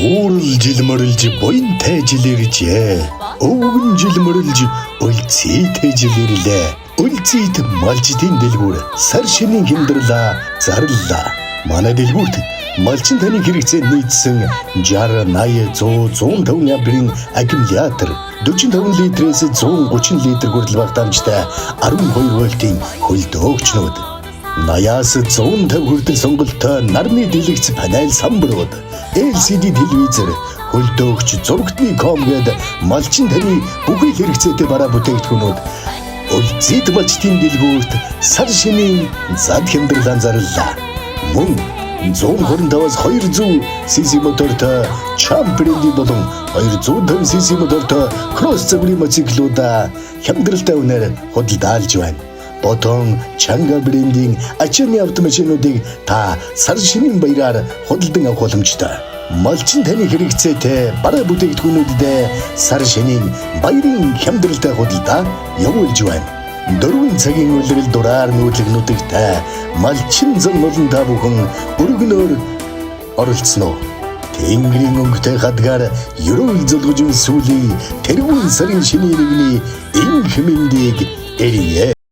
Уурал жил морилж буян тайжил иржээ. Өвгөн жил морилж үлций тайжил ирлээ. Үлцийд малчдын дэлгүүр сар шинийн хямдралаа зарлаа. Манай дэлгүүрт малчин таны хэрэгцээ нийцсэн 60, 80, 100, 150 нябрын аккумулятор 45 литрээс 130 литр хүртэл багтаамжтай 12 вольтын хөлдөөгчнүүд 80-аас 150 хүртэл сонголттой нарны дэлгэц панел самбарууд LCD телевизор хөлдөөгч зурагтны.com гээд малчин таны бүхий хэрэгцээтэй бараа бүтээгдэхүүнүүд Үлцийд малчдын дэлгүүрт сар шинийн зад хямдралаа зарлаа. Мөн 125-аас 200 cc мотортой Champ бренди болон 250 cc мотортой Cross загварын мотоциклуудаа хямдралтай үнээр худалдаалж байна. Ботон Чанга брендийн ачааны автомашинуудыг та сар шинийн баяраар худалдан авах боломжтой. Малчин таны хэрэгцээтэй бараа бүтээгдэхүүнүүдэд сар шинийн баярын хямдралтай худалдаа явуулж байна. 4 цагийн улирал дураар нүүдлэгнүүдэгтэй малчин зам болон та бүхэн өргөнөөр оролцсон уу? Тэнгэрийн өнгөтэй хадгаар ерөөл зулгаж сүүлийн тэрүүн сарын шинийн нэгний энх мэндийг эрье.